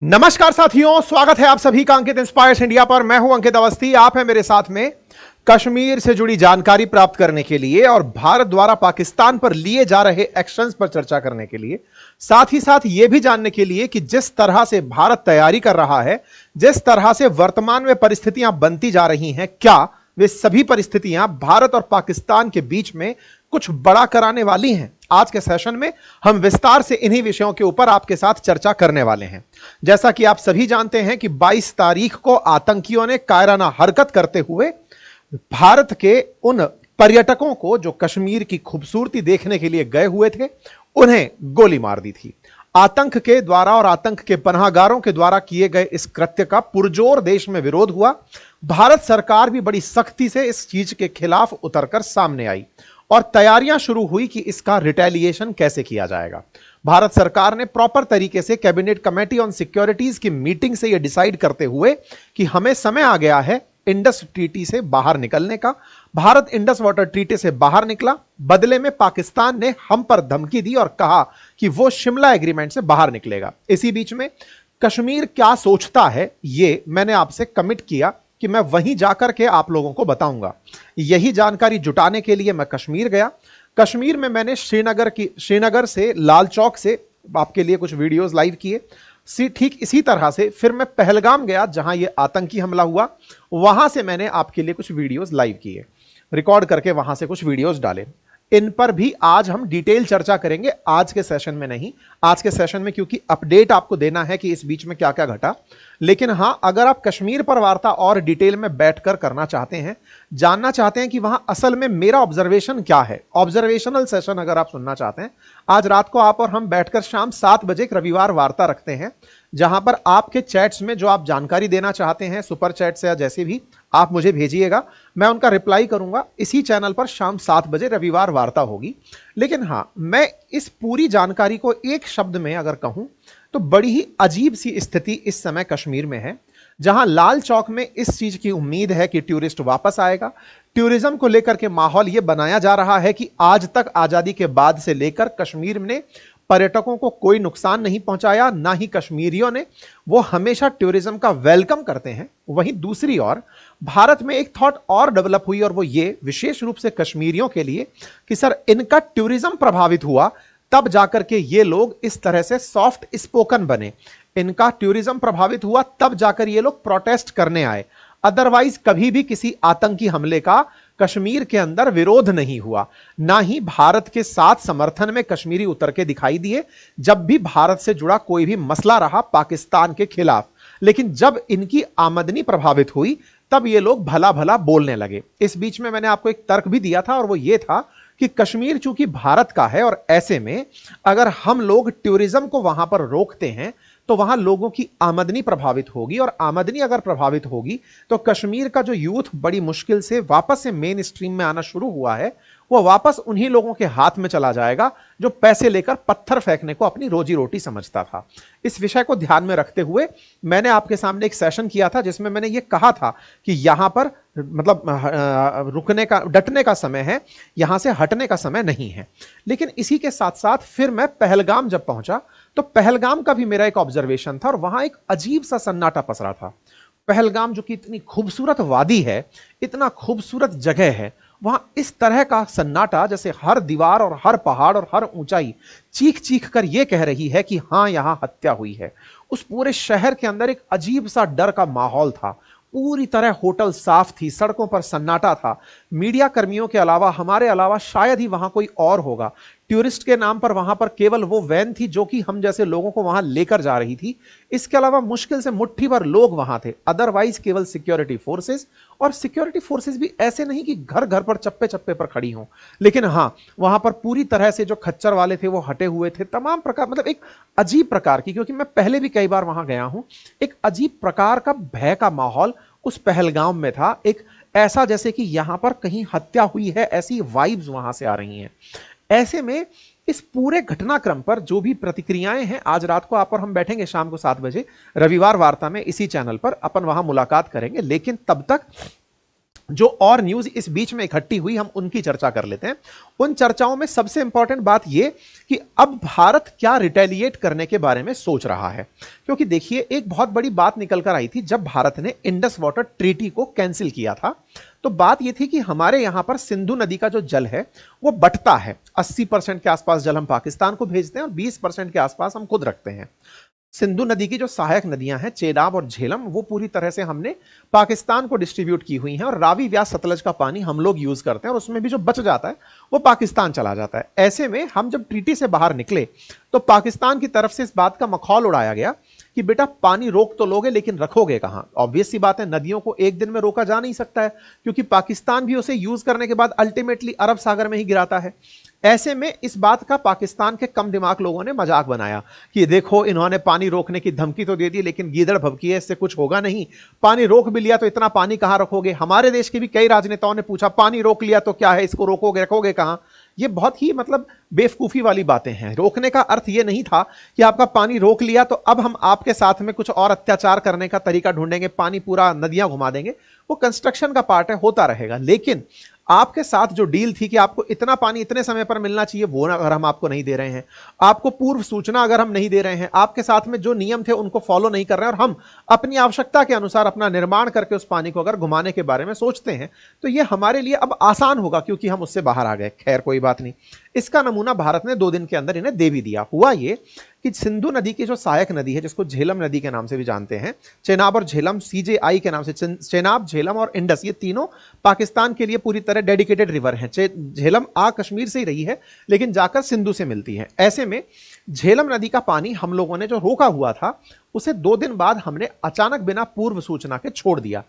नमस्कार साथियों, स्वागत है आप सभी का अंकित इंस्पायर्स इंडिया पर। मैं हूं अंकित अवस्थी। आप हैं मेरे साथ में कश्मीर से जुड़ी जानकारी प्राप्त करने के लिए और भारत द्वारा पाकिस्तान पर लिए जा रहे एक्शंस पर चर्चा करने के लिए, साथ ही साथ यह भी जानने के लिए कि जिस तरह से भारत तैयारी कर रहा है, जिस तरह से वर्तमान में परिस्थितियां बनती जा रही हैं, क्या वे सभी परिस्थितियां भारत और पाकिस्तान के बीच में कुछ बड़ा कराने वाली हैं। आज के सेशन में हम विस्तार से इन्हीं विषयों के ऊपर आपके साथ चर्चा करने वाले हैं। जैसा कि आप सभी जानते हैं कि 22 तारीख को आतंकियों ने कायराना हरकत करते हुए भारत के उन पर्यटकों को जो कश्मीर की खूबसूरती देखने के लिए गए हुए थे, उन्हें गोली मार दी थी। आतंक के द्वारा और आतंक के पनाहगारों के द्वारा किए गए इस कृत्य का पुरजोर देश में विरोध हुआ। भारत सरकार भी बड़ी सख्ती से इस चीज के खिलाफ उतरकर सामने आई और तैयारियां शुरू हुई कि इसका रिटेलिएशन कैसे किया जाएगा। भारत सरकार ने प्रॉपर तरीके से कैबिनेट कमेटी ऑन सिक्योरिटीज की मीटिंग से यह डिसाइड करते हुए कि हमें समय आ गया है इंडस ट्रीटी से बाहर निकलने का। भारत इंडस वाटर ट्रीटी से बाहर निकला। बदले में पाकिस्तान ने हम पर धमकी दी और कहा कि वो शिमला एग्रीमेंट से बाहर निकलेगा। इसी बीच में कश्मीर क्या सोचता है, यह मैंने आपसे कमिट किया कि मैं वहीं जाकर के आप लोगों को बताऊंगा। यही जानकारी जुटाने के लिए मैं कश्मीर गया। कश्मीर में मैंने श्रीनगर से लाल चौक से आपके लिए कुछ वीडियोस लाइव किए। ठीक इसी तरह से फिर मैं पहलगाम गया, जहां यह आतंकी हमला हुआ। वहां से मैंने आपके लिए कुछ वीडियोस लाइव किए, रिकॉर्ड करके वहां से कुछ वीडियोस डाले। इन पर भी आज हम डिटेल चर्चा करेंगे, आज के सेशन में नहीं। आज के सेशन में क्योंकि अपडेट आपको देना है कि इस बीच में क्या क्या घटा। लेकिन हां, अगर आप कश्मीर पर वार्ता और डिटेल में बैठकर करना चाहते हैं, जानना चाहते हैं कि वहां असल में मेरा ऑब्जर्वेशन क्या है, ऑब्जर्वेशनल सेशन अगर आप सुनना चाहते हैं, आज रात को आप और हम बैठकर शाम 7 बजे एक रविवार वार्ता रखते हैं, जहां पर आपके चैट्स में जो आप जानकारी देना चाहते हैं, सुपर चैट से या जैसे भी आप मुझे भेजिएगा, मैं उनका रिप्लाई करूंगा। इसी चैनल पर शाम 7 बजे रविवार वार्ता होगी। लेकिन हां, मैं इस पूरी जानकारी को एक शब्द में अगर कहूं तो बड़ी ही अजीब सी स्थिति इस समय कश्मीर में है, जहां लाल चौक में इस चीज की उम्मीद है कि टूरिस्ट वापस आएगा। टूरिज्म को लेकर के माहौल यह बनाया जा रहा है कि आज तक आजादी के बाद से लेकर कश्मीर ने पर्यटकों को कोई नुकसान नहीं पहुंचाया, ना ही कश्मीरियों ने। वो हमेशा टूरिज्म का वेलकम करते हैं। वहीं दूसरी ओर भारत में एक थॉट और डेवलप हुई, और वो ये विशेष रूप से कश्मीरियों के लिए कि सर, इनका टूरिज्म प्रभावित हुआ तब जाकर के ये लोग इस तरह से सॉफ्ट स्पोकन बने। इनका टूरिज्म प्रभावित हुआ तब जाकर ये लोग प्रोटेस्ट करने आए। अदरवाइज कभी भी किसी आतंकी हमले का कश्मीर के अंदर विरोध नहीं हुआ, ना ही भारत के साथ समर्थन में कश्मीरी उतर के दिखाई दिए जब भी भारत से जुड़ा कोई भी मसला रहा पाकिस्तान के खिलाफ। लेकिन जब इनकी आमदनी प्रभावित हुई तब ये लोग भला भला बोलने लगे। इस बीच में मैंने आपको एक तर्क भी दिया था, और वो ये था कि कश्मीर चूंकि भारत का है, और ऐसे में अगर हम लोग टूरिज्म को वहां पर रोकते हैं तो वहां लोगों की आमदनी प्रभावित होगी, और आमदनी अगर प्रभावित होगी तो कश्मीर का जो यूथ बड़ी मुश्किल से वापस से मेन स्ट्रीम में आना शुरू हुआ है, वो वापस उन्हीं लोगों के हाथ में चला जाएगा जो पैसे लेकर पत्थर फेंकने को अपनी रोजी रोटी समझता था। इस विषय को ध्यान में रखते हुए मैंने आपके सामने एक सेशन किया था, जिसमें मैंने ये कहा था कि यहां पर मतलब रुकने का, डटने का समय है, यहां से हटने का समय नहीं है। लेकिन इसी के साथ साथ फिर मैं पहलगाम जब पहुंचा तो पहलगाम का भी मेरा एक ऑब्जर्वेशन था, और वहां एक अजीब सा सन्नाटा पसरा था। पहलगाम जो कि इतनी खूबसूरत वादी है, इतना खूबसूरत जगह है, वहां इस तरह का सन्नाटा जैसे हर दीवार और हर पहाड़ और हर ऊंचाई चीख चीख कर यह कह रही है कि हां, यहां हत्या हुई है। उस पूरे शहर के अंदर एक अजीब सा डर का माहौल था। पूरी तरह होटल साफ थी, सड़कों पर सन्नाटा था। मीडिया कर्मियों के अलावा, हमारे अलावा शायद ही वहां कोई और होगा। टूरिस्ट के नाम पर वहां पर केवल वो वैन थी जो कि हम जैसे लोगों को वहां लेकर जा रही थी। इसके अलावा मुश्किल से मुट्ठी भर लोग वहां थे। अदरवाइज केवल सिक्योरिटी फोर्सेस, और सिक्योरिटी फोर्सेस भी ऐसे नहीं कि घर घर पर चप्पे चप्पे पर खड़ी हों, लेकिन हां, वहां पर पूरी तरह से जो खच्चर वाले थे वो हटे हुए थे। तमाम प्रकार, मतलब एक अजीब प्रकार की, क्योंकि मैं पहले भी कई बार वहां गया हूं, एक अजीब प्रकार का भय का माहौल उस पहलगाम में था। एक ऐसा जैसे कि यहां पर कहीं हत्या हुई है, ऐसी वाइब्स वहां से आ रही हैं। ऐसे में इस पूरे घटनाक्रम पर जो भी प्रतिक्रियाएं हैं, आज रात को आप और हम बैठेंगे शाम को 7 बजे रविवार वार्ता में, इसी चैनल पर अपन वहां मुलाकात करेंगे। लेकिन तब तक जो और न्यूज इस बीच में इकट्ठी हुई हम उनकी चर्चा कर लेते हैं। उन चर्चाओं में सबसे इंपॉर्टेंट बात यह कि अब भारत क्या रिटेलिएट करने के बारे में सोच रहा है, क्योंकि देखिए एक बहुत बड़ी बात निकल कर आई थी जब भारत ने इंडस वाटर ट्रीटी को कैंसिल किया था। तो बात यह थी कि हमारे यहां पर सिंधु नदी का जो जल है वो बंटता है, 80% के आसपास जल हम पाकिस्तान को भेजते हैं और 20% के आसपास हम खुद रखते हैं। सिंधु नदी की जो सहायक नदियां हैं चेनाब और झेलम, वो पूरी तरह से हमने पाकिस्तान को डिस्ट्रीब्यूट की हुई हैं और रावी व्यास सतलज का पानी हम लोग यूज करते हैं और उसमें भी जो बच जाता है वो पाकिस्तान चला जाता है। ऐसे में हम जब ट्रीटी से बाहर निकले तो पाकिस्तान की तरफ से इस बात का मखौल उड़ाया गया कि बेटा पानी रोक तो लोगे लेकिन रखोगे कहां। ऑब्वियस सी बात है, नदियों को एक दिन में रोका जा नहीं सकता है क्योंकि पाकिस्तान भी उसे यूज करने के बाद अल्टीमेटली अरब सागर में ही गिराता है। ऐसे में इस बात का पाकिस्तान के कम दिमाग लोगों ने मजाक बनाया कि देखो इन्होंने पानी रोकने की धमकी तो दे दी लेकिन गीदड़ भभकी है, इससे कुछ होगा नहीं, पानी रोक भी लिया तो इतना पानी कहां रखोगे। हमारे देश के भी कई राजनेताओं ने पूछा पानी रोक लिया तो क्या है, इसको रोकोगे रखोगे कहां। ये बहुत ही मतलब बेवकूफी वाली बातें हैं। रोकने का अर्थ यह नहीं था कि आपका पानी रोक लिया तो अब हम आपके साथ में कुछ और अत्याचार करने का तरीका ढूंढेंगे, पानी पूरा नदियां घुमा देंगे। वो कंस्ट्रक्शन का पार्ट है, होता रहेगा। लेकिन आपके साथ जो डील थी कि आपको इतना पानी इतने समय पर मिलना चाहिए, वो अगर हम आपको नहीं दे रहे हैं, आपको पूर्व सूचना अगर हम नहीं दे रहे हैं, आपके साथ में जो नियम थे उनको फॉलो नहीं कर रहे हैं और हम अपनी आवश्यकता के अनुसार अपना निर्माण करके उस पानी को अगर घुमाने के बारे में सोचते हैं तो ये हमारे लिए अब आसान होगा क्योंकि हम उससे बाहर आ गए। खैर कोई बात नहीं, इसका नमूना भारत ने 2 दिन के अंदर इन्हें दे भी दिया। हुआ ये कि सिंधु नदी की जो सहायक नदी है जिसको झेलम नदी के नाम से भी जानते हैं, चेनाब और झेलम CJI के नाम से, चेनाब झेलम और इंडस, ये तीनों पाकिस्तान के लिए पूरी तरह डेडिकेटेड रिवर हैं। झेलम कश्मीर से ही रही है लेकिन जाकर सिंधु से मिलती है। ऐसे में झेलम नदी का पानी हम लोगों ने जो रोका हुआ था उसे 2 दिन बाद हमने अचानक बिना पूर्व सूचना के छोड़ दिया।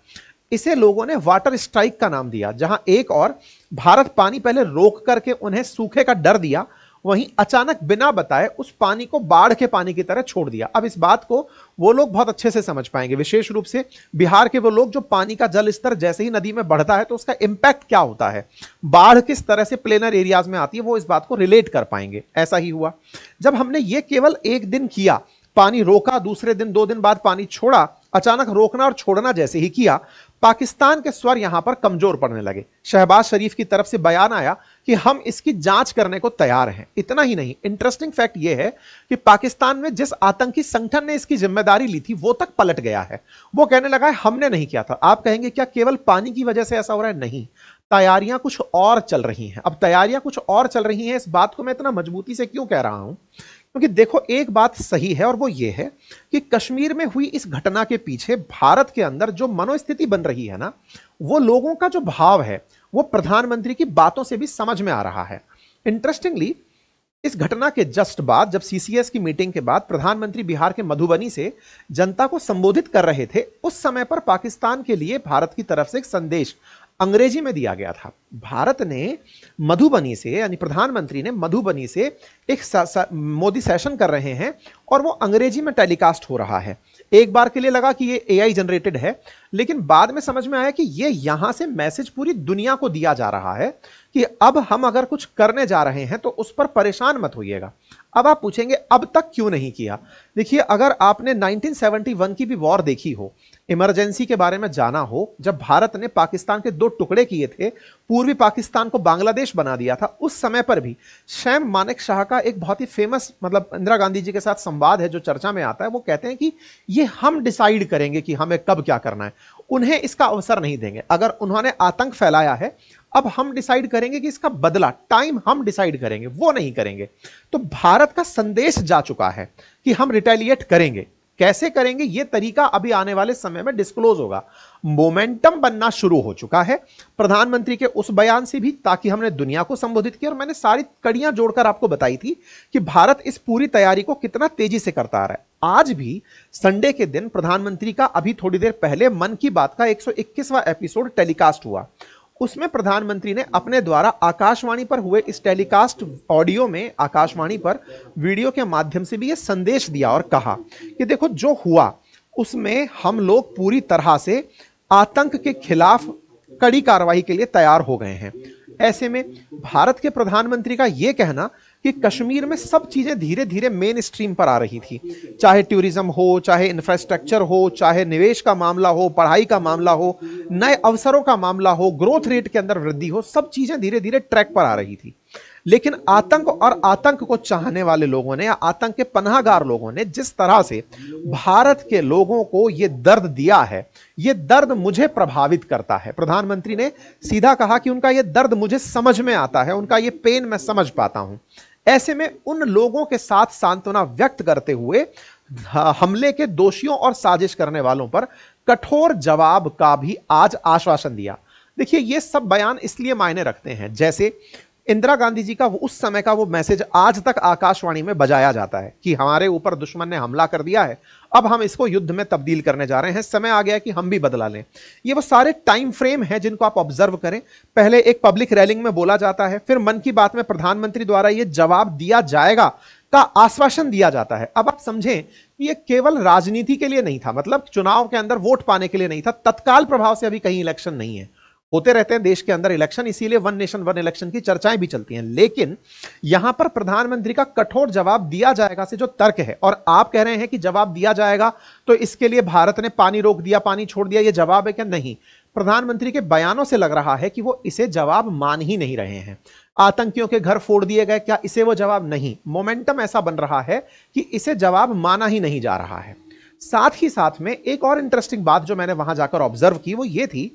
इसे लोगों ने वाटर स्ट्राइक का नाम दिया। जहां एक और भारत पानी पहले रोक करके उन्हें सूखे का डर दिया, वहीं अचानक बिना बताए उस पानी को बाढ़ के पानी की तरह छोड़ दिया। अब इस बात को वो लोग बहुत अच्छे से समझ पाएंगे, विशेष रूप से बिहार के वो लोग जो पानी का जल स्तर जैसे ही नदी में बढ़ता है तो उसका इंपैक्ट क्या होता है, बाढ़ किस तरह से प्लेनर एरियाज में आती है, वो इस बात को रिलेट कर पाएंगे। ऐसा ही हुआ जब हमने ये केवल एक दिन किया, पानी रोका, दूसरे दिन 2 दिन बाद पानी छोड़ा। अचानक रोकना और छोड़ना जैसे ही किया, पाकिस्तान के स्वर यहां पर कमजोर पड़ने लगे। शहबाज शरीफ की तरफ से बयान आया कि हम इसकी जांच करने को तैयार हैं। इतना ही नहीं, इंटरेस्टिंग फैक्ट यह है कि पाकिस्तान में जिस आतंकी संगठन ने इसकी जिम्मेदारी ली थी वो तक पलट गया है। वो कहने लगा है हमने नहीं किया था। आप कहेंगे क्या केवल पानी की वजह से ऐसा हो रहा है? नहीं, तैयारियां कुछ और चल रही हैं। अब तैयारियां कुछ और चल रही हैं, इस बात को मैं इतना मजबूती से क्यों कह रहा हूं? क्योंकि देखो एक बात सही है और वो ये है कि कश्मीर में हुई इस घटना के पीछे भारत के अंदर जो मनोस्थिति बन रही है ना, वो लोगों का जो भाव है वो प्रधानमंत्री की बातों से भी समझ में आ रहा है। इंटरेस्टिंगली, इस घटना के जस्ट बाद, जब CCS की मीटिंग के बाद प्रधानमंत्री बिहार के मधुबनी से जनता को संबोधित कर रहे थे, उस समय पर पाकिस्तान के लिए भारत की तरफ से एक संदेश अंग्रेजी में दिया गया था। भारत ने मधुबनी से, यानी प्रधानमंत्री ने मधुबनी से एक मोदी सेशन कर रहे हैं और वो अंग्रेजी में टेलीकास्ट हो रहा है। एक बार के लिए लगा कि ये AI जनरेटेड है, लेकिन बाद में समझ में आया कि ये यहां से मैसेज पूरी दुनिया को दिया जा रहा है कि अब हम अगर कुछ करने जा रहे हैं तो उस पर परेशान मत होइएगा। अब आप पूछेंगे अब तक क्यों नहीं किया? देखिए, अगर आपने 1971 की भी वॉर देखी हो, इमरजेंसी के बारे में जाना हो, जब भारत ने पाकिस्तान के 2 टुकड़े किए थे, पूर्वी पाकिस्तान को बांग्लादेश बना दिया था, उस समय पर भी सैम मानेकशॉ का एक बहुत ही फेमस, मतलब इंदिरा गांधी जी के साथ संवाद है जो चर्चा में आता है। वो कहते हैं कि ये हम डिसाइड करेंगे कि हमें कब क्या करना है, उन्हें इसका अवसर नहीं देंगे। अगर उन्होंने आतंक फैलाया है, अब हम डिसाइड करेंगे कि इसका बदला, टाइम हम डिसाइड करेंगे, वो नहीं करेंगे। तो भारत का संदेश जा चुका है कि हम रिटेलिएट करेंगे। कैसे करेंगे ये तरीका अभी आने वाले समय में डिस्क्लोज होगा। मोमेंटम बनना शुरू हो चुका है प्रधानमंत्री के उस बयान से भी, ताकि हमने दुनिया को संबोधित किया और मैंने सारी कड़ियां जोड़कर आपको बताई थी कि भारत इस पूरी तैयारी को कितना तेजी से करता आ रहा है। आज भी संडे के दिन प्रधानमंत्री का अभी थोड़ी देर पहले मन की बात का 121वां एपिसोड टेलीकास्ट हुआ। उसमें प्रधानमंत्री ने अपने द्वारा आकाशवाणी पर हुए इस टेलीकास्ट ऑडियो में, आकाशवाणी पर वीडियो के माध्यम से भी यह संदेश दिया और कहा कि देखो जो हुआ उसमें हम लोग पूरी तरह से आतंक के खिलाफ कड़ी कार्रवाई के लिए तैयार हो गए हैं। ऐसे में भारत के प्रधानमंत्री का यह कहना कि कश्मीर में सब चीजें धीरे धीरे मेन स्ट्रीम पर आ रही थी, चाहे टूरिज्म हो, चाहे इंफ्रास्ट्रक्चर हो, चाहे निवेश का मामला हो, पढ़ाई का मामला हो, नए अवसरों का मामला हो, ग्रोथ रेट के अंदर वृद्धि हो, सब चीजें धीरे धीरे ट्रैक पर आ रही थी। लेकिन आतंक और आतंक को चाहने वाले लोगों ने या आतंक के पनाहगार लोगों ने जिस तरह से भारत के लोगों को यह दर्द दिया है, यह दर्द मुझे प्रभावित करता है। प्रधानमंत्री ने सीधा कहा कि उनका यह दर्द मुझे समझ में आता है, उनका यह पेन मैं समझ पाता हूं। ऐसे में उन लोगों के साथ सांत्वना व्यक्त करते हुए हमले के दोषियों और साजिश करने वालों पर कठोर जवाब का भी आज आश्वासन दिया। देखिए, ये सब बयान इसलिए मायने रखते हैं जैसे इंदिरा गांधी जी का उस समय का वो मैसेज आज तक आकाशवाणी में बजाया जाता है कि हमारे ऊपर दुश्मन ने हमला कर दिया है, अब हम इसको युद्ध में तब्दील करने जा रहे हैं, समय आ गया कि हम भी बदला लें। ये वो सारे टाइम फ्रेम हैं जिनको आप ऑब्जर्व करें। पहले एक पब्लिक रैलिंग में बोला जाता है, फिर मन की बात में प्रधानमंत्री द्वारा ये जवाब दिया जाएगा का आश्वासन दिया जाता है। अब आप समझें कि ये केवल राजनीति के लिए नहीं था, मतलब चुनाव के अंदर वोट पाने के लिए नहीं था, तत्काल प्रभाव से अभी कहीं इलेक्शन नहीं है, होते रहते हैं देश के अंदर इलेक्शन, इसीलिए वन नेशन वन इलेक्शन की चर्चाएं भी चलती हैं। लेकिन यहां पर प्रधानमंत्री का कठोर जवाब दिया जाएगा से जो तर्क है, और आप कह रहे हैं कि जवाब दिया जाएगा तो इसके लिए भारत ने पानी रोक दिया, पानी छोड़ दिया, यह जवाब है क्या? नहीं, प्रधानमंत्री के बयानों से लग रहा है कि वो इसे जवाब मान ही नहीं रहे हैं। आतंकियों के घर फोड़ दिए गए, क्या इसे वो जवाब? नहीं, मोमेंटम ऐसा बन रहा है कि इसे जवाब माना ही नहीं जा रहा है। साथ ही साथ में एक और इंटरेस्टिंग बात जो मैंने वहां जाकर ऑब्जर्व की वो ये थी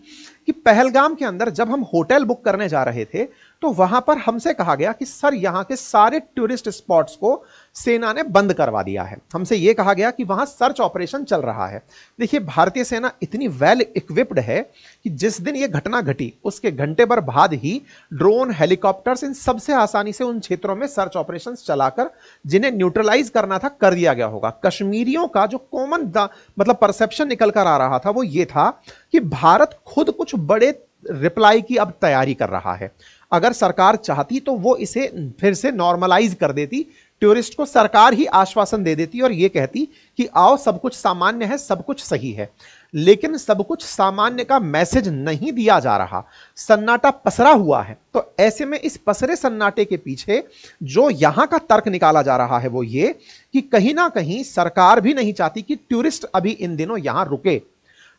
कि पहलगाम के अंदर जब हम होटल बुक करने जा रहे थे तो वहां पर हमसे कहा गया कि सर यहां के सारे टूरिस्ट स्पॉट्स को सेना ने बंद करवा दिया है। हमसे यह कहा गया कि वहां सर्च ऑपरेशन चल रहा है। देखिए, भारतीय सेना इतनी वेल इक्विप्ड है कि जिस दिन यह घटना घटी उसके घंटे भर बाद ही ड्रोन, हेलीकॉप्टर्स, इन सबसे आसानी से उन क्षेत्रों में सर्च ऑपरेशन चलाकर जिन्हें न्यूट्रलाइज करना था कर दिया गया होगा। कश्मीरियों का जो कॉमन मतलब परसेप्शन निकल कर आ रहा था वो ये था कि भारत खुद कुछ बड़े रिप्लाई की अब तैयारी कर रहा है। अगर सरकार चाहती तो वो इसे फिर से नॉर्मलाइज कर देती, टूरिस्ट को सरकार ही आश्वासन दे देती और ये कहती कि आओ सब कुछ सामान्य है, सब कुछ सही है। लेकिन सब कुछ सामान्य का मैसेज नहीं दिया जा रहा, सन्नाटा पसरा हुआ है। तो ऐसे में इस पसरे सन्नाटे के पीछे जो यहां का तर्क निकाला जा रहा है वो ये कि कहीं ना कहीं सरकार भी नहीं चाहती कि टूरिस्ट अभी इन दिनों यहां रुके।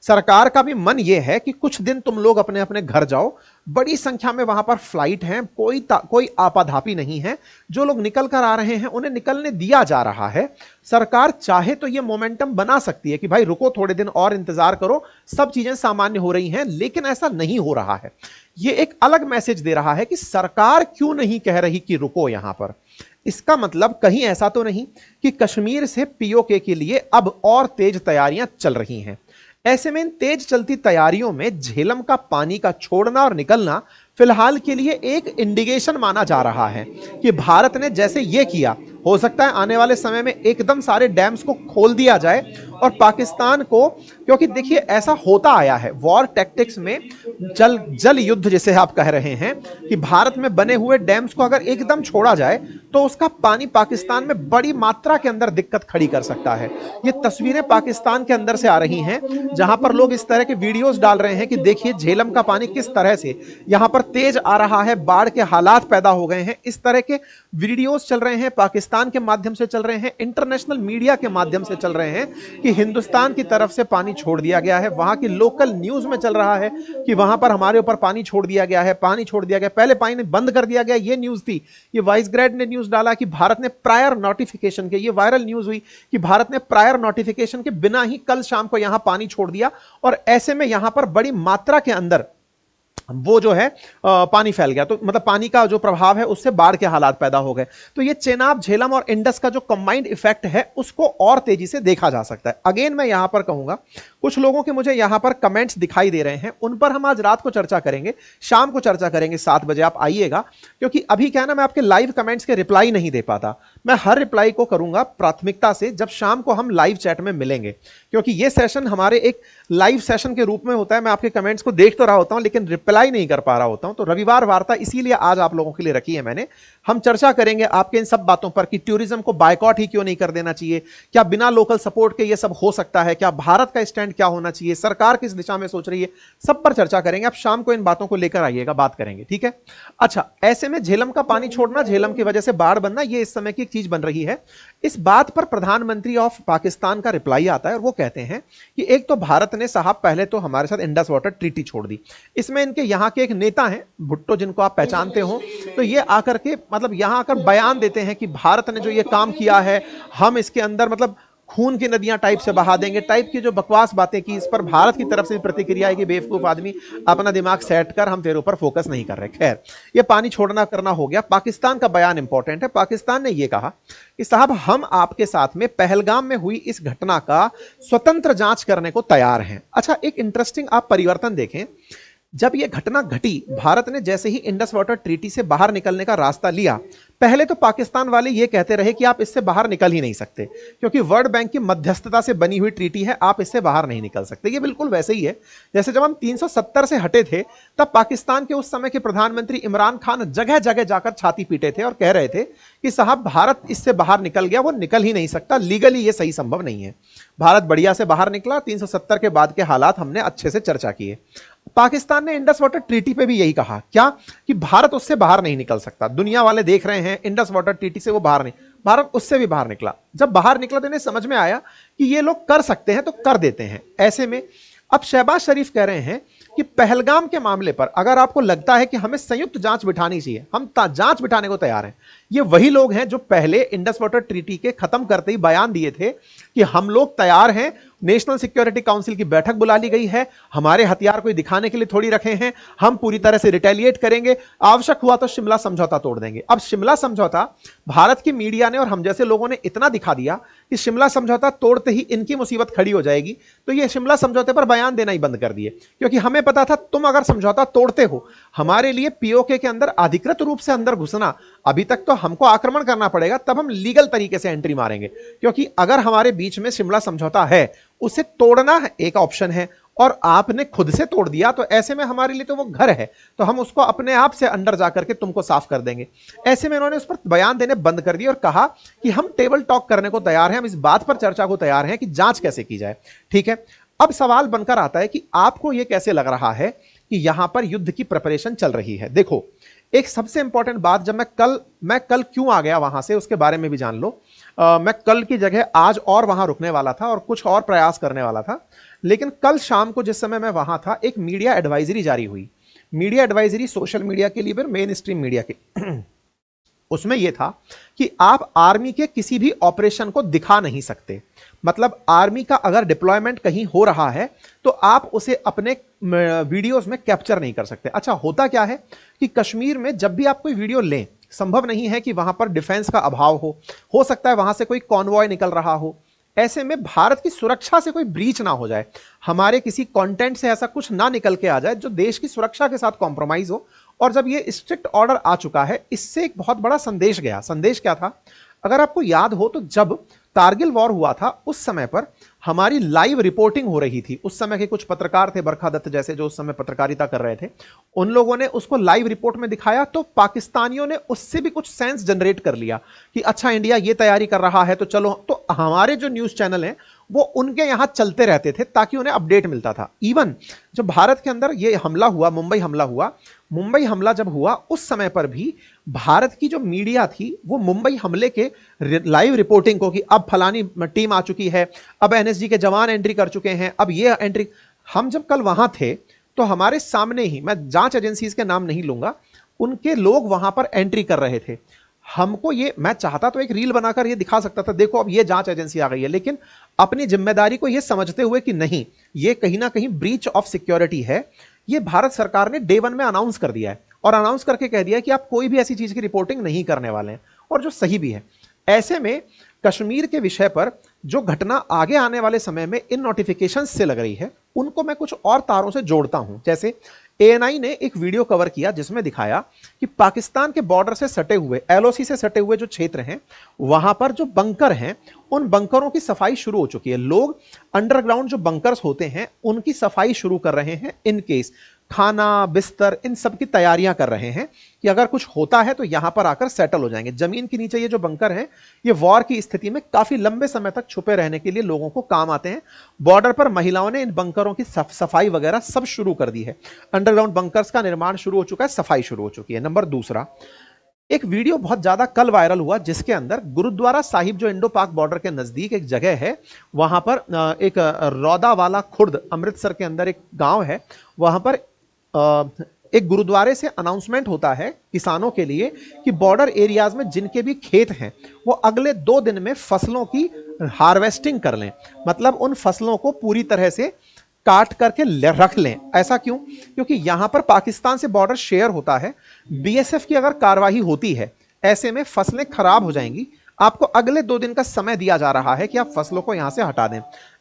सरकार का भी मन यह है कि कुछ दिन तुम लोग अपने अपने घर जाओ, बड़ी संख्या में वहां पर फ्लाइट हैं, कोई आपाधापी नहीं है, जो लोग निकल कर आ रहे हैं उन्हें निकलने दिया जा रहा है। सरकार चाहे तो यह मोमेंटम बना सकती है कि भाई रुको, थोड़े दिन और इंतजार करो, सब चीजें सामान्य हो रही हैं, लेकिन ऐसा नहीं हो रहा है। यह एक अलग मैसेज दे रहा है कि सरकार क्यों नहीं कह रही कि रुको यहां पर। इसका मतलब कहीं ऐसा तो नहीं कि कश्मीर से पीओके के लिए अब और तेज तैयारियां चल रही हैं। ऐसे में इन तेज चलती तैयारियों में झेलम का पानी का छोड़ना और निकलना फिलहाल के लिए एक इंडिकेशन माना जा रहा है कि भारत ने जैसे ये किया, हो सकता है आने वाले समय में एकदम सारे डैम्स को खोल दिया जाए और पाकिस्तान को, क्योंकि देखिए ऐसा होता आया है वॉर टैक्टिक्स में, जल युद्ध जिसे आप कह रहे हैं कि भारत में बने हुए डैम्स को अगर एकदम छोड़ा जाए तो उसका पानी पाकिस्तान में बड़ी मात्रा के अंदर दिक्कत खड़ी कर सकता है। ये तस्वीरें पाकिस्तान के अंदर से आ रही हैं जहां पर लोग इस तरह के वीडियोस डाल रहे हैं कि देखिए झेलम का पानी किस तरह से यहां पर तेज आ रहा है, बाढ़ के हालात पैदा हो गए हैं। इस तरह के वीडियोस चल रहे हैं, पाकिस्तान के माध्यम से चल रहे हैं, इंटरनेशनल मीडिया के माध्यम से चल रहे हैं कि हिंदुस्तान की तरफ से पानी छोड़ दिया गया है। वहां की लोकल न्यूज में चल रहा है कि वहां पर हमारे ऊपर पानी छोड़ दिया गया है, पानी छोड़ दिया गया, पहले पानी बंद कर दिया गया, ये न्यूज थी। ये वाइसग्रेड ने न्यूज डाला कि भारत ने प्रायर नोटिफिकेशन के, ये वायरल न्यूज हुई कि भारत ने प्रायर नोटिफिकेशन के बिना ही कल शाम को यहां पानी छोड़ दिया और ऐसे में यहां पर बड़ी मात्रा के अंदर वो जो है पानी फैल गया। तो मतलब पानी का जो प्रभाव है उससे बाढ़ के हालात पैदा हो गए। तो ये चेनाब, झेलम और इंडस का जो कंबाइंड इफेक्ट है उसको और तेजी से देखा जा सकता है। अगेन मैं यहां पर कहूंगा, कुछ लोगों के मुझे यहां पर कमेंट्स दिखाई दे रहे हैं, उन पर हम आज रात को चर्चा करेंगे, शाम को चर्चा करेंगे 7 बजे, आप आइएगा। क्योंकि अभी क्या ना, मैं आपके लाइव कमेंट्स के रिप्लाई नहीं दे पाता। मैं हर रिप्लाई को करूंगा प्राथमिकता से जब शाम को हम लाइव चैट में मिलेंगे, क्योंकि ये सेशन हमारे एक लाइव सेशन के रूप में होता है। मैं आपके कमेंट्स को देख तो रहा होता हूं लेकिन रिप्लाई नहीं कर पा रहा होता हूं। तो रविवार वार्ता इसीलिए आज आप लोगों के लिए रखी है मैंने। हम चर्चा करेंगे आपके इन सब बातों पर कि टूरिज्म को बायकॉट ही क्यों नहीं कर देना चाहिए, क्या बिना लोकल सपोर्ट के ये सब हो सकता है, क्या भारत का स्टैंड डेवलपमेंट क्या होना चाहिए, सरकार किस दिशा में सोच रही है, सब पर चर्चा करेंगे। आप शाम को इन बातों को लेकर आइएगा, बात करेंगे, ठीक है। अच्छा, ऐसे में झेलम का पानी छोड़ना, झेलम की वजह से बाढ़ बनना, ये इस समय की एक चीज बन रही है। इस बात पर प्रधानमंत्री ऑफ पाकिस्तान का रिप्लाई आता है और वो कहते हैं कि एक तो भारत ने साहब पहले तो हमारे साथ इंडस वाटर ट्रीटी छोड़ दी। इसमें इनके यहाँ के एक नेता हैं भुट्टो, जिनको आप पहचानते हो, तो ये आकर के मतलब यहां आकर बयान देते हैं कि भारत ने जो ये काम किया है, हम इसके अंदर मतलब खून की नदियां टाइप से बहा देंगे, टाइप की जो बकवास बातें की। इस पर भारत की तरफ से प्रतिक्रिया है कि बेवकूफ आदमी, अपना दिमाग सेट कर, हम तेरे ऊपर फोकस नहीं कर रहे। खैर, ये पानी छोड़ना करना हो गया। पाकिस्तान का बयान इंपॉर्टेंट है। पाकिस्तान ने यह कहा कि साहब हम आपके साथ में पहलगाम में हुई इस घटना का स्वतंत्र जांच करने को तैयार हैं। अच्छा, एक इंटरेस्टिंग आप परिवर्तन देखें। जब यह घटना घटी, भारत ने जैसे ही इंडस वाटर ट्रीटी से बाहर निकलने का रास्ता लिया, पहले तो पाकिस्तान वाले ये कहते रहे कि आप इससे बाहर निकल ही नहीं सकते, क्योंकि वर्ल्ड बैंक की मध्यस्थता से बनी हुई ट्रीटी है, आप इससे बाहर नहीं निकल सकते। ये बिल्कुल वैसे ही है जैसे जब हम 370 से हटे थे, तब पाकिस्तान के उस समय के प्रधानमंत्री इमरान खान जगह जगह जाकर छाती पीटे थे और कह रहे थे कि साहब भारत इससे बाहर निकल गया, वो निकल ही नहीं सकता, लीगली ये सही संभव नहीं है। भारत बढ़िया से बाहर निकला। 370 के बाद के हालात हमने अच्छे से चर्चा किए। पाकिस्तान ने इंडस वाटर ट्रीटी पे भी यही कहा, क्या कि भारत उससे बाहर नहीं निकल सकता। दुनिया वाले देख रहे हैं इंडस वाटर ट्रीटी से वो बाहर नहीं, भारत उससे भी बाहर निकला। जब बाहर निकला तो इन्हें समझ में आया कि ये लोग कर सकते हैं तो कर देते हैं। ऐसे में अब शहबाज शरीफ कह रहे हैं कि पहलगाम के मामले पर अगर आपको लगता है कि हमें संयुक्त जांच बिठानी चाहिए, हम जांच बिठाने को तैयार हैं। ये वही लोग हैं जो पहले इंडस वाटर ट्रीटी के खत्म करते ही बयान दिए थे कि हम लोग तैयार हैं, नेशनल सिक्योरिटी काउंसिल की बैठक बुला ली गई है, हमारे हथियार कोई दिखाने के लिए थोड़ी रखे हैं, हम पूरी तरह से रिटेलिएट करेंगे, आवश्यक हुआ तो शिमला समझौता तोड़ देंगे। अब शिमला समझौता भारत की मीडिया ने और हम जैसे लोगों ने इतना दिखा दिया कि शिमला समझौता तोड़ते ही इनकी मुसीबत खड़ी हो जाएगी, तो ये शिमला समझौते पर बयान देना ही बंद कर दिए। क्योंकि हमें पता था तुम अगर समझौता तोड़ते हो, हमारे लिए पीओके के अंदर अधिकृत रूप से अंदर घुसना, अभी तक तो हमको आक्रमण करना पड़ेगा, तब हम लीगल तरीके से एंट्री मारेंगे। क्योंकि अगर हमारे बीच में शिमला समझौता है, उसे तोड़ना एक ऑप्शन है और आपने खुद से तोड़ दिया, तो ऐसे में हमारे लिए तो वो घर है, तो हम उसको अपने आप से अंदर जाकर के तुमको साफ कर देंगे। ऐसे में उन्होंने उस पर बयान देने बंद कर दिए और कहा कि हम टेबल टॉक करने को तैयार हैं, हम इस बात पर चर्चा को तैयार हैं कि जांच कैसे की जाए। ठीक है, अब सवाल बनकर आता है कि आपको यह कैसे लग रहा है कि यहां पर युद्ध की प्रिपरेशन चल रही है। देखो, एक सबसे इंपॉर्टेंट बात, जब मैं कल क्यों आ गया वहां से, उसके बारे में भी जान लो। मैं कल की जगह आज और वहां रुकने वाला था और कुछ और प्रयास करने वाला था, लेकिन कल शाम को जिस समय मैं वहां था, एक मीडिया एडवाइजरी जारी हुई। मीडिया एडवाइजरी सोशल मीडिया के लिए, मेन स्ट्रीम मीडिया के उसमें यह था कि आप आर्मी के किसी भी ऑपरेशन को दिखा नहीं सकते। मतलब आर्मी का अगर डिप्लॉयमेंट कहीं हो रहा है तो आप उसे अपने वीडियोस में कैप्चर नहीं कर सकते। अच्छा, होता क्या है कि कश्मीर में जब भी आप कोई वीडियो लें, संभव नहीं है कि वहां पर डिफेंस का अभाव हो सकता है वहां से कोई कॉन्वॉय निकल रहा हो। ऐसे में भारत की सुरक्षा से कोई ब्रीच ना हो जाए, हमारे किसी कंटेंट से ऐसा कुछ ना निकल के आ जाए जो देश की सुरक्षा के साथ कॉम्प्रोमाइज हो। और जब ये स्ट्रिक्ट ऑर्डर आ चुका है, इससे एक बहुत बड़ा संदेश गया। संदेश क्या था? अगर आपको याद हो तो जब कारगिल वॉर हुआ था, उस समय पर हमारी लाइव रिपोर्टिंग हो रही थी। उस समय के कुछ पत्रकार थे, बरखा दत्त जैसे, जो उस समय पत्रकारिता कर रहे थे, उन लोगों ने उसको लाइव रिपोर्ट में दिखाया, तो पाकिस्तानियों ने उससे भी कुछ सेंस जनरेट कर लिया कि अच्छा इंडिया ये तैयारी कर रहा है तो चलो। तो हमारे जो न्यूज चैनल हैं वो उनके यहां चलते रहते थे ताकि उन्हें अपडेट मिलता था। इवन जब भारत के अंदर ये हमला हुआ, मुंबई हमला जब हुआ, उस समय पर भी भारत की जो मीडिया थी वो मुंबई हमले के लाइव रिपोर्टिंग को कि अब फलानी टीम आ चुकी है, अब एनएसजी के जवान एंट्री कर चुके हैं, अब ये एंट्री। हम जब कल वहां थे तो हमारे सामने ही, मैं जांच एजेंसीज के नाम नहीं लूंगा, उनके लोग वहां पर एंट्री कर रहे थे। हमको ये, मैं चाहता तो एक रील बनाकर ये दिखा सकता था, देखो अब ये जांच एजेंसी आ गई है, लेकिन अपनी जिम्मेदारी को ये समझते हुए कि नहीं, ये कहीं ना कहीं ब्रीच ऑफ सिक्योरिटी है, ये भारत सरकार ने डे 1 में अनाउंस कर दिया है और अनाउंस करके कह दिया है कि आप कोई भी ऐसी चीज की रिपोर्टिंग नहीं करने वाले हैं, और जो सही भी है। ऐसे में कश्मीर के विषय पर जो घटना आगे आने वाले समय में इन नोटिफिकेशंस से लग रही है, उनको मैं कुछ और तारों से जोड़ता हूं। जैसे एएनआई ने एक वीडियो कवर किया जिसमें दिखाया कि पाकिस्तान के बॉर्डर से सटे हुए, एलओसी से सटे हुए जो क्षेत्र हैं, वहां पर जो बंकर हैं, उन बंकरों की सफाई शुरू हो चुकी है। लोग अंडरग्राउंड जो बंकर्स होते हैं उनकी सफाई शुरू कर रहे हैं इन केस खाना बिस्तर इन सब की तैयारियां कर रहे हैं कि अगर कुछ होता है तो यहां पर आकर सेटल हो जाएंगे। जमीन के नीचे ये जो बंकर हैं ये वॉर की स्थिति में काफी लंबे समय तक छुपे रहने के लिए लोगों को काम आते हैं। बॉर्डर पर महिलाओं ने इन बंकरों की सफाई वगैरह सब शुरू कर दी है। अंडरग्राउंड बंकर्स का निर्माण शुरू हो चुका है, सफाई शुरू हो चुकी है। नंबर दूसरा, एक वीडियो बहुत ज्यादा कल वायरल हुआ जिसके अंदर गुरुद्वारा साहिब जो इंडो पाक बॉर्डर के नजदीक एक जगह है, वहां पर एक रौदावाला खुर्द अमृतसर के अंदर एक गांव है, वहां पर एक गुरुद्वारे से अनाउंसमेंट होता है किसानों के लिए कि बॉर्डर एरियाज में जिनके भी खेत हैं वो अगले 2 दिन में फसलों की हार्वेस्टिंग कर लें, मतलब उन फसलों को पूरी तरह से काट करके रख लें। ऐसा क्यों? क्योंकि यहां पर पाकिस्तान से बॉर्डर शेयर होता है, बीएसएफ की अगर कार्रवाई होती है ऐसे में फसलें खराब हो जाएंगी। आपको अगले 2 दिन का समय दिया जा रहा है कि आप फसलों को यहां से हटा दें।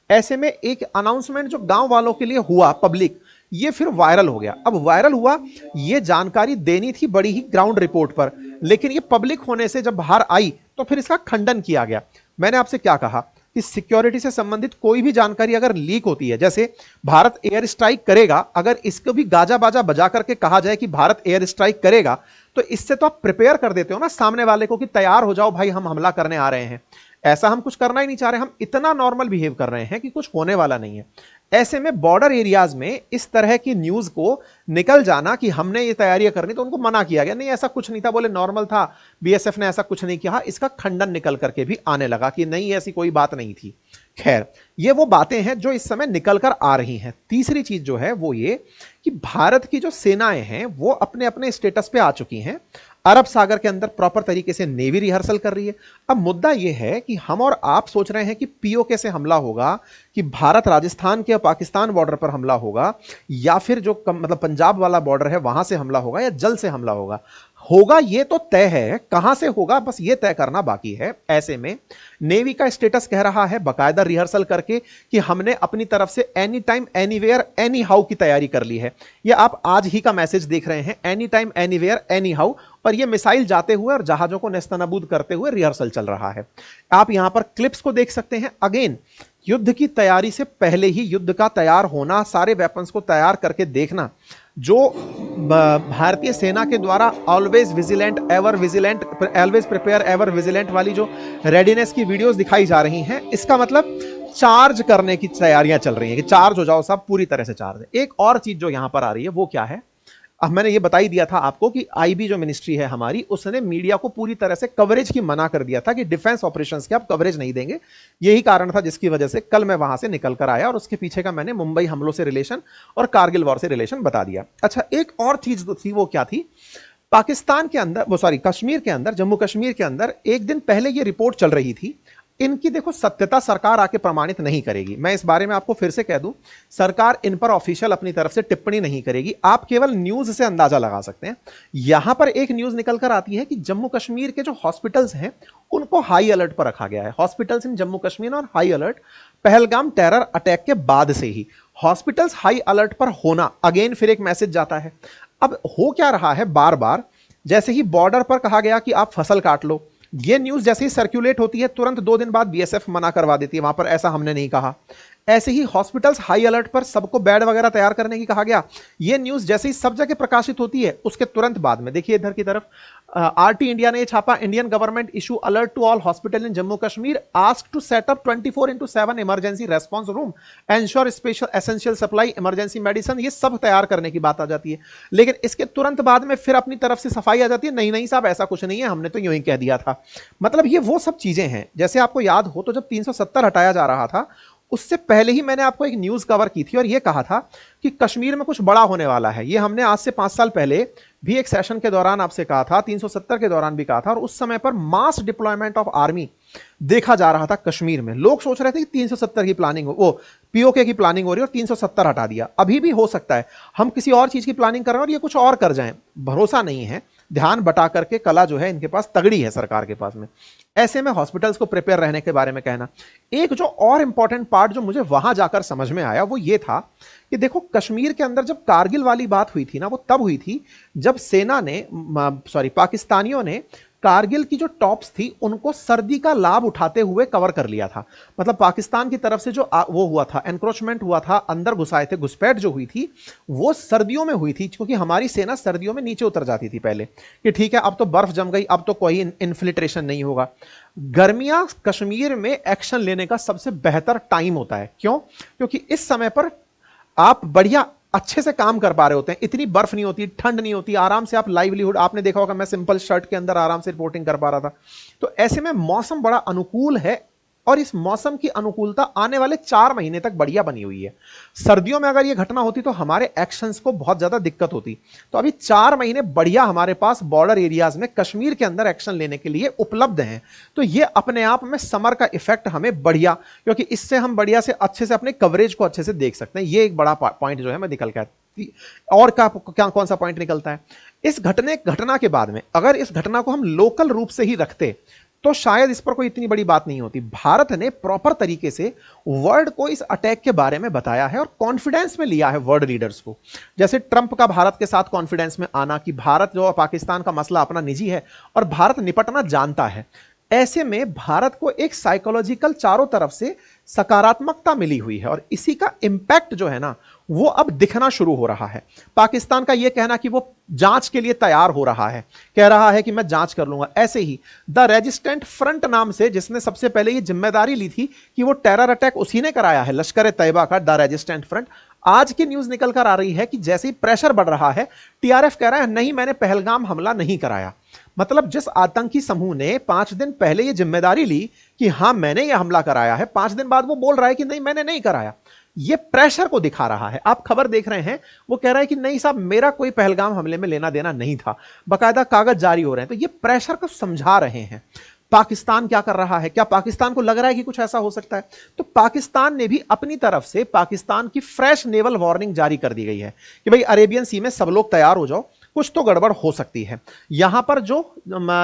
ऐसे में एक अनाउंसमेंट जो गांव वालों के लिए हुआ पब्लिक, ये फिर वायरल हो गया। अब वायरल हुआ, ये जानकारी देनी थी बड़ी ही ग्राउंड रिपोर्ट पर, लेकिन ये पब्लिक होने से जब बाहर आई तो फिर इसका खंडन किया गया। मैंने आपसे क्या कहा कि सिक्योरिटी से संबंधित कोई भी जानकारी अगर लीक होती है, जैसे भारत एयर स्ट्राइक करेगा, अगर इसको भी गाजा बाजा बजा करके कहा जाए कि भारत एयर स्ट्राइक करेगा, तो इससे तो आप प्रिपेयर कर देते हो ना सामने वाले को कि तैयार हो जाओ भाई, हम हमला करने आ रहे हैं। ऐसा हम कुछ करना ही नहीं चाह रहे, हम इतना नॉर्मल बिहेव कर रहे हैं कि कुछ होने वाला नहीं है। ऐसे में बॉर्डर एरियाज में इस तरह की न्यूज को निकल जाना कि हमने ये तैयारियां करनी, तो उनको मना किया गया, नहीं ऐसा कुछ नहीं था, बोले नॉर्मल था, बीएसएफ ने ऐसा कुछ नहीं किया। इसका खंडन निकल करके भी आने लगा कि नहीं ऐसी कोई बात नहीं थी। खैर, ये वो बातें हैं जो इस समय निकल कर आ रही हैं। तीसरी चीज जो है वो ये कि भारत की जो सेनाएं हैं वो अपने अपने स्टेटस पे आ चुकी हैं। अरब सागर के अंदर प्रॉपर तरीके से नेवी रिहर्सल कर रही है। अब मुद्दा यह है कि हम और आप सोच रहे हैं कि पीओके से हमला होगा, कि भारत राजस्थान के पाकिस्तान बॉर्डर पर हमला होगा, या फिर जो मतलब पंजाब वाला बॉर्डर है वहां से हमला होगा, या जल से हमला होगा ये तो तय है, कहां से होगा बस ये तय करना बाकी है। ऐसे में नेवी का स्टेटस कह रहा है बाकायदा रिहर्सल करके कि हमने अपनी तरफ से any time anywhere any how की तैयारी कर ली है। ये आप आज ही का मैसेज देख रहे हैं, any time anywhere any how, और ये मिसाइल जाते हुए और जहाजों को नेस्तनाबूद करते हुए रिहर्सल चल रहा है। आप यहां पर क्लिप्स को देख सकते हैं। अगेन, युद्ध की तैयारी से पहले ही युद्ध का तैयार होना, सारे वेपन्स को तैयार करके देखना, जो भारतीय सेना के द्वारा always vigilant ever vigilant, always prepare ever vigilant वाली जो रेडीनेस की वीडियोस दिखाई जा रही हैं, इसका मतलब चार्ज करने की तैयारियां चल रही हैं कि चार्ज हो जाओ सब, पूरी तरह से चार्ज है। एक और चीज जो यहां पर आ रही है वो क्या है, अब मैंने ये बता ही दिया था आपको कि आईबी जो मिनिस्ट्री है हमारी, उसने मीडिया को पूरी तरह से कवरेज की मना कर दिया था कि डिफेंस ऑपरेशंस के आप कवरेज नहीं देंगे। यही कारण था जिसकी वजह से कल मैं वहां से निकल कर आया, और उसके पीछे का मैंने मुंबई हमलों से रिलेशन और कारगिल वॉर से रिलेशन बता दिया। अच्छा, एक और चीज थी, वो क्या थी, पाकिस्तान के अंदर, वो सॉरी कश्मीर के अंदर, जम्मू कश्मीर के अंदर एक दिन पहले ये रिपोर्ट चल रही थी। इनकी देखो सत्यता सरकार आके प्रमाणित नहीं करेगी, मैं इस बारे में आपको फिर से कह दूं, सरकार इन पर ऑफिशियल अपनी तरफ से टिप्पणी नहीं करेगी, आप केवल न्यूज से अंदाजा लगा सकते हैं। यहां पर एक न्यूज निकल कर आती है कि जम्मू कश्मीर के जो हॉस्पिटल्स हैं उनको हाई अलर्ट पर रखा गया है। हॉस्पिटल्स इन जम्मू कश्मीर और high alert, Pahalgam terror attack के बाद से ही हॉस्पिटल्स हाई अलर्ट पर होना, अगेन फिर एक मैसेज जाता है। अब हो क्या रहा है, बार बार जैसे ही बॉर्डर पर कहा गया कि आप फसल काट लो, ये न्यूज जैसे ही सर्कुलेट होती है तुरंत 2 दिन बाद बीएसएफ मना करवा देती है, वहां पर ऐसा हमने नहीं कहा। ऐसे ही हॉस्पिटल्स हाई अलर्ट पर, सबको बेड वगैरह तैयार करने की कहा गया, ये न्यूज जैसे ही सब जगह प्रकाशित होती है उसके तुरंत बाद में देखिए इधर की तरफ आरटी इंडिया ने छापा, Indian government issue alert to all hospital in Jammu Kashmir, ask to set up 24/7 emergency response room, ensure special essential supply, emergency medicine, ये सब तैयार करने की बात आ जाती है। लेकिन इसके तुरंत बाद में फिर अपनी तरफ से सफाई आ जाती है, नहीं नहीं साहब ऐसा कुछ नहीं है, हमने तो यूं ही कह दिया था। मतलब ये वो सब चीजें हैं, जैसे आपको याद हो तो जब 370 हटाया जा रहा था उससे पहले ही मैंने आपको एक न्यूज कवर की थी और यह कहा था कि कश्मीर में कुछ बड़ा होने वाला है। ये हमने आज से 5 साल पहले भी एक सेशन के दौरान आपसे कहा था, 370 के दौरान भी कहा था, और उस समय पर मास डिप्लॉयमेंट ऑफ आर्मी देखा जा रहा था कश्मीर में। लोग सोच रहे थे कि 370 की प्लानिंग हो, वो पीओके की प्लानिंग हो रही है और 370 हटा दिया। अभी भी हो सकता है हम किसी और चीज की प्लानिंग कर रहे हैं और ये कुछ और कर जाएं, भरोसा नहीं है। ध्यान बटा करके कला जो है इनके पास तगड़ी है सरकार के पास में। ऐसे में हॉस्पिटल्स को प्रिपेयर रहने के बारे में कहना। एक जो और इंपॉर्टेंट पार्ट जो मुझे वहां जाकर समझ में आया वो ये था कि देखो कश्मीर के अंदर जब कारगिल वाली बात हुई थी ना, वो तब हुई थी जब सेना ने, सॉरी पाकिस्तानियों ने कारगिल की जो टॉप्स थी उनको सर्दी का लाभ उठाते हुए कवर कर लिया था। मतलब पाकिस्तान की तरफ से जो वो हुआ था, एनक्रोचमेंट हुआ था, अंदर घुसाए थे, घुसपैठ जो हुई थी वो सर्दियों में हुई थी, क्योंकि हमारी सेना सर्दियों में नीचे उतर जाती थी पहले कि ठीक है अब तो बर्फ जम गई, अब तो कोई इन्फिल्ट्रेशन नहीं होगा। गर्मियां कश्मीर में एक्शन लेने का सबसे बेहतर टाइम होता है। क्यों? क्योंकि इस समय पर आप बढ़िया अच्छे से काम कर पा रहे होते हैं, इतनी बर्फ नहीं होती, ठंड नहीं होती, आराम से आप लाइवलीहुड, आपने देखा होगा मैं सिंपल शर्ट के अंदर आराम से रिपोर्टिंग कर पा रहा था। तो ऐसे में मौसम बड़ा अनुकूल है और इस मौसम की अनुकूलता आने वाले 4 महीने तक बढ़िया बनी हुई है। सर्दियों में अगर यह घटना होती तो हमारे एक्शंस को बहुत ज्यादा दिक्कत होती। तो अभी 4 महीने बढ़िया हमारे पास बॉर्डर एरियाज में कश्मीर के अंदर एक्शन लेने के लिए उपलब्ध हैं। तो यह अपने आप में समर का इफेक्ट हमें बढ़िया, क्योंकि इससे हम बढ़िया से अच्छे से अपने कवरेज को अच्छे से देख सकते हैं। यह एक बड़ा पॉइंट जो है मैं निकल के और क्या कौन सा पॉइंट निकलता है इस घटना के बाद में, अगर इस घटना को हम लोकल रूप से ही रखते तो शायद इस पर कोई इतनी बड़ी बात नहीं होती। भारत ने प्रॉपर तरीके से वर्ल्ड को इस अटैक के बारे में बताया है और कॉन्फिडेंस में लिया है वर्ल्ड लीडर्स को। जैसे ट्रंप का भारत के साथ कॉन्फिडेंस में आना कि भारत जो पाकिस्तान का मसला अपना निजी है और भारत निपटना जानता है। ऐसे में भारत को एक साइकोलॉजिकल चारों तरफ से सकारात्मकता मिली हुई है और इसी का इंपैक्ट जो है ना वो अब दिखना शुरू हो रहा है। पाकिस्तान का यह कहना कि वो जांच के लिए तैयार हो रहा है, कह रहा है कि मैं जांच कर लूंगा। ऐसे ही द रेजिस्टेंट फ्रंट नाम से, जिसने सबसे पहले ये जिम्मेदारी ली थी कि वो टेरर अटैक उसी ने कराया है, लश्कर तैयबा का द रेजिस्टेंट फ्रंट, आज की न्यूज निकल कर आ रही है कि जैसे ही प्रेशर बढ़ रहा है टीआरएफ कह रहा है नहीं मैंने पहलगाम हमला नहीं कराया। मतलब जिस आतंकी समूह ने 5 दिन पहले यह जिम्मेदारी ली कि हां मैंने यह हमला कराया है, 5 दिन बाद वो बोल रहा है कि नहीं मैंने नहीं कराया। ये प्रेशर को दिखा रहा है। आप खबर देख रहे हैं वो कह रहा है कि नहीं साहब मेरा कोई पहलगाम हमले में लेना देना नहीं था, बकायदा कागज जारी हो रहे हैं। तो ये प्रेशर को समझा रहे हैं। पाकिस्तान क्या कर रहा है? क्या पाकिस्तान को लग रहा है कि कुछ ऐसा हो सकता है? तो पाकिस्तान ने भी अपनी तरफ से पाकिस्तान की फ्रेश नेवल वार्निंग जारी कर दी गई है कि भाई अरेबियन सी में सब लोग तैयार हो जाओ, कुछ तो गड़बड़ हो सकती है। यहां पर जो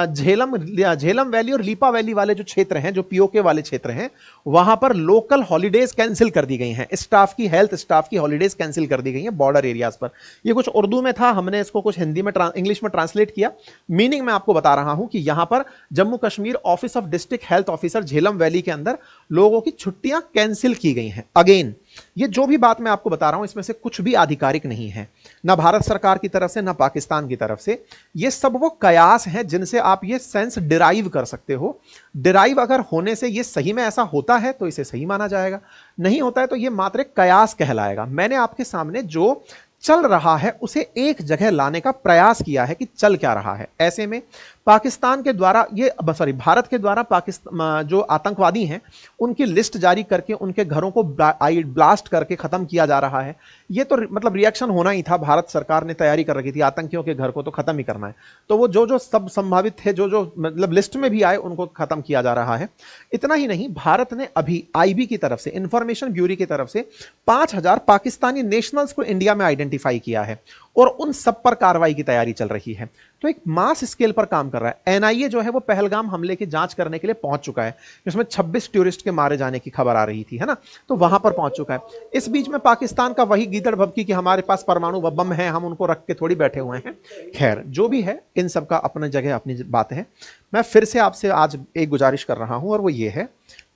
झेलम वैली और लीपा वैली वाले जो क्षेत्र हैं, जो पीओके वाले क्षेत्र हैं, वहां पर लोकल हॉलीडेज कैंसिल कर दी गई हैं। स्टाफ की, हेल्थ स्टाफ की हॉलीडेज कैंसिल कर दी गई हैं बॉर्डर एरियाज पर। ये कुछ उर्दू में था, हमने इसको कुछ हिंदी में इंग्लिश में ट्रांसलेट किया। मीनिंग मैं आपको बता रहा हूं कि यहां पर Jammu Kashmir office of district health officer Jhelum valley के अंदर लोगों की छुट्टियां कैंसिल की गई हैं। अगेन ये जो भी बात मैं आपको बता रहा हूं इसमें से कुछ भी आधिकारिक नहीं है, ना भारत सरकार की तरफ से ना पाकिस्तान की तरफ से। ये सब वो कयास हैं जिनसे आप ये सेंस डिराइव कर सकते हो। डिराइव अगर होने से ये सही में ऐसा होता है तो इसे सही माना जाएगा, नहीं होता है तो ये मात्र एक कयास कहलाएगा। मैंने आपके सामने जो चल रहा है उसे एक जगह लाने का प्रयास किया है कि चल क्या रहा है। ऐसे में पाकिस्तान के द्वारा भारत के द्वारा पाकिस्तान जो आतंकवादी हैं उनकी लिस्ट जारी करके उनके घरों को ब्लास्ट करके खत्म किया जा रहा है। ये तो मतलब रिएक्शन होना ही था। भारत सरकार ने तैयारी कर रखी थी, आतंकियों के घर को तो खत्म ही करना है। तो वो जो जो सब संभावित थे, जो जो मतलब लिस्ट में भी आए, उनको खत्म किया जा रहा है। इतना ही नहीं, भारत ने अभी आईबी की तरफ से, इंफॉर्मेशन ब्यूरो की तरफ से 5000 पाकिस्तानी नेशनल्स को इंडिया में आइडेंटिफाई किया है और उन सब पर कार्रवाई की तैयारी चल रही है। तो एक मास स्केल पर काम कर रहा है। एनआईए जो है वो पहलगाम हमले की जांच करने के लिए पहुंच चुका है, जिसमें 26 टूरिस्ट के मारे जाने की खबर आ रही थी, है ना, तो वहां पर पहुंच चुका है। इस बीच में पाकिस्तान का वही गीदड़ भभकी कि हमारे पास परमाणु बम है, हम उनको रख के थोड़ी बैठे हुए हैं। खैर जो भी है, इन सब का अपनी जगह अपनी बात है। मैं फिर से आपसे आज एक गुजारिश कर रहा हूं और वो ये है,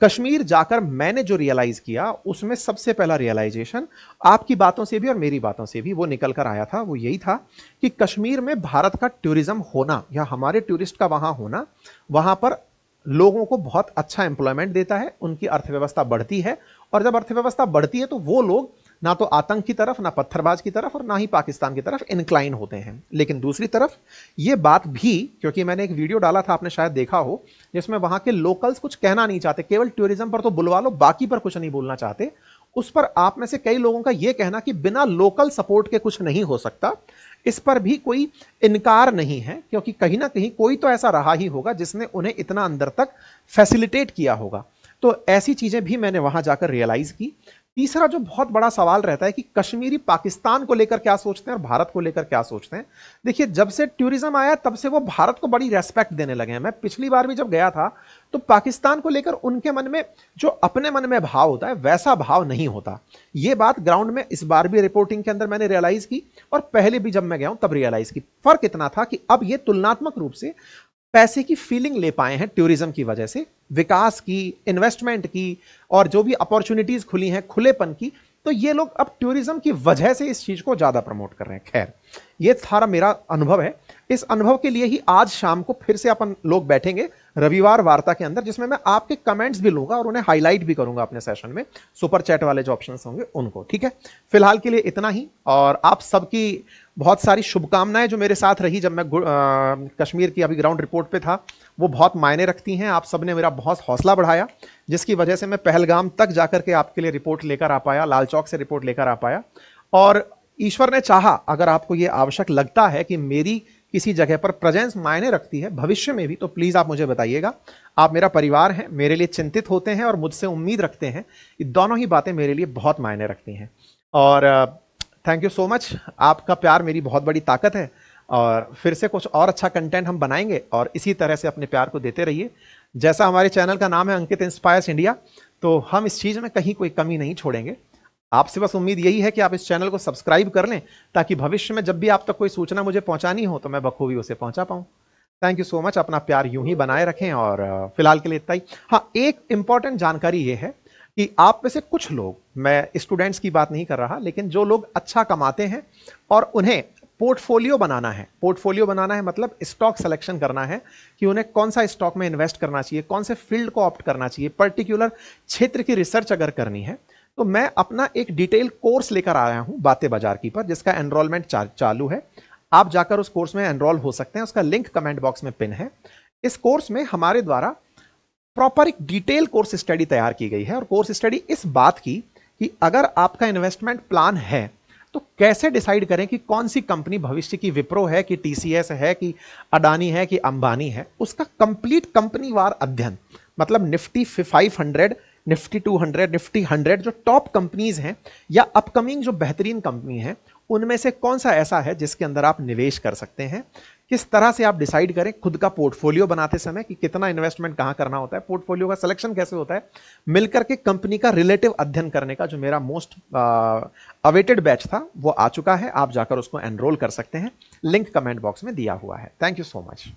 कश्मीर जाकर मैंने जो रियलाइज किया उसमें सबसे पहला रियलाइजेशन आपकी बातों से भी और मेरी बातों से भी वो निकल कर आया था। वो यही था कि कश्मीर में भारत का टूरिज्म होना या हमारे टूरिस्ट का वहां होना, वहां पर लोगों को बहुत अच्छा एम्प्लॉयमेंट देता है, उनकी अर्थव्यवस्था बढ़ती है। और जब अर्थव्यवस्था बढ़ती है तो वो लोग ना तो आतंक की तरफ, ना पत्थरबाज की तरफ और ना ही पाकिस्तान की तरफ इनक्लाइन होते हैं। लेकिन दूसरी तरफ ये बात भी, क्योंकि मैंने एक वीडियो डाला था, आपने शायद देखा हो, जिसमें वहां के लोकल्स कुछ कहना नहीं चाहते, केवल टूरिज्म पर तो बुलवा लो, बाकी पर कुछ नहीं बोलना चाहते। उस पर आप में से कई लोगों का यह कहना कि बिना लोकल सपोर्ट के कुछ नहीं हो सकता, इस पर भी कोई इनकार नहीं है, क्योंकि कहीं ना कहीं कोई तो ऐसा रहा ही होगा जिसने उन्हें इतना अंदर तक फैसिलिटेट किया होगा। तो ऐसी चीजें भी मैंने वहां जाकर रियलाइज की। तीसरा जो बहुत बड़ा सवाल रहता है कि कश्मीरी पाकिस्तान को लेकर क्या सोचते हैं और भारत को लेकर क्या सोचते हैं। देखिए, जब से टूरिज्म आया तब से वो भारत को बड़ी रेस्पेक्ट देने लगे हैं। मैं पिछली बार भी जब गया था तो पाकिस्तान को लेकर उनके मन में जो अपने मन में भाव होता है वैसा भाव नहीं होता। ये बात ग्राउंड में इस बार भी रिपोर्टिंग के अंदर मैंने रियलाइज की और पहले भी जब मैं गया हूं तब रियलाइज की। फर्क इतना था कि अब ये तुलनात्मक रूप से पैसे की फीलिंग ले पाए हैं टूरिज्म की वजह से, विकास की, इन्वेस्टमेंट की, और जो भी अपॉर्चुनिटीज खुली हैं, खुलेपन की, तो ये लोग अब टूरिज्म की वजह से इस चीज को ज्यादा प्रमोट कर रहे हैं। खैर, ये सारा मेरा अनुभव है। इस अनुभव के लिए ही आज शाम को फिर से अपन लोग बैठेंगे रविवार वार्ता के अंदर, जिसमें मैं आपके कमेंट्स भी लूंगा और उन्हें हाईलाइट भी करूंगा अपने सेशन में, सुपर चैट वाले जो ऑप्शंस होंगे उनको। ठीक है, फिलहाल के लिए इतना ही, और आप सबकी बहुत सारी शुभकामनाएं जो मेरे साथ रही जब मैं कश्मीर की अभी ग्राउंड रिपोर्ट पे था, वो बहुत मायने रखती हैं। आप सबने मेरा बहुत हौसला बढ़ाया, जिसकी वजह से मैं पहलगाम तक जाकर के आपके लिए रिपोर्ट लेकर आ पाया, लाल चौक से रिपोर्ट लेकर आ पाया। और ईश्वर ने चाहा, अगर आपको ये आवश्यक लगता है कि मेरी किसी जगह पर प्रेजेंस मायने रखती है भविष्य में भी, तो प्लीज आप मुझे बताइएगा। आप मेरा परिवार हैं, मेरे लिए चिंतित होते हैं और मुझसे उम्मीद रखते हैं। ये दोनों ही बातें मेरे लिए बहुत मायने रखती हैं। और थैंक यू सो मच, आपका प्यार मेरी बहुत बड़ी ताकत है। और फिर से कुछ और अच्छा कंटेंट हम बनाएंगे, और इसी तरह से अपने प्यार को देते रहिए। जैसा हमारे चैनल का नाम है अंकित इंस्पायर्स इंडिया, तो हम इस चीज़ में कहीं कोई कमी नहीं छोड़ेंगे। आपसे बस उम्मीद यही है कि आप इस चैनल को सब्सक्राइब कर लें, ताकि भविष्य में जब भी आप तक कोई सूचना मुझे पहुंचानी हो तो मैं बखूबी उसे पहुंचा पाऊं। थैंक यू सो मच, अपना प्यार यूं ही बनाए रखें। और फिलहाल के लिए इतना ही। हाँ, एक इंपॉर्टेंट जानकारी ये है कि आप में से कुछ लोग, मैं स्टूडेंट्स की बात नहीं कर रहा, लेकिन जो लोग अच्छा कमाते हैं और उन्हें पोर्टफोलियो बनाना है, पोर्टफोलियो बनाना है मतलब स्टॉक सिलेक्शन करना है कि उन्हें कौन सा स्टॉक में इन्वेस्ट करना चाहिए, कौन से फील्ड को ऑप्ट करना चाहिए, पर्टिकुलर क्षेत्र की रिसर्च अगर करनी है, तो मैं अपना एक डिटेल कोर्स लेकर आया हूं बातें बाजार की पर, जिसका एनरोलमेंट चालू है। आप जाकर उस कोर्स में एनरोल हो सकते हैं, उसका लिंक कमेंट बॉक्स में पिन है। इस कोर्स में हमारे द्वारा प्रॉपर एक डिटेल कोर्स स्टडी तैयार की गई है, और कोर्स स्टडी इस बात की कि अगर आपका इन्वेस्टमेंट प्लान है तो कैसे डिसाइड करें कि कौन सी कंपनी भविष्य की, विप्रो है कि टीसीएस है कि अडानी है कि अंबानी है, उसका कंप्लीट कंपनी वार अध्ययन, मतलब निफ्टी 500, निफ्टी 200, निफ्टी 100 जो टॉप कंपनीज हैं या अपकमिंग जो बेहतरीन कंपनी हैं, उनमें से कौन सा ऐसा है जिसके अंदर आप निवेश कर सकते हैं। किस तरह से आप डिसाइड करें खुद का पोर्टफोलियो बनाते समय कि कितना इन्वेस्टमेंट कहां करना होता है, पोर्टफोलियो का सिलेक्शन कैसे होता है, मिलकर के कंपनी का रिलेटिव अध्ययन करने का जो मेरा मोस्ट अवेटेड बैच था वो आ चुका है। आप जाकर उसको एनरोल कर सकते हैं, लिंक कमेंट बॉक्स में दिया हुआ है। Thank you so much.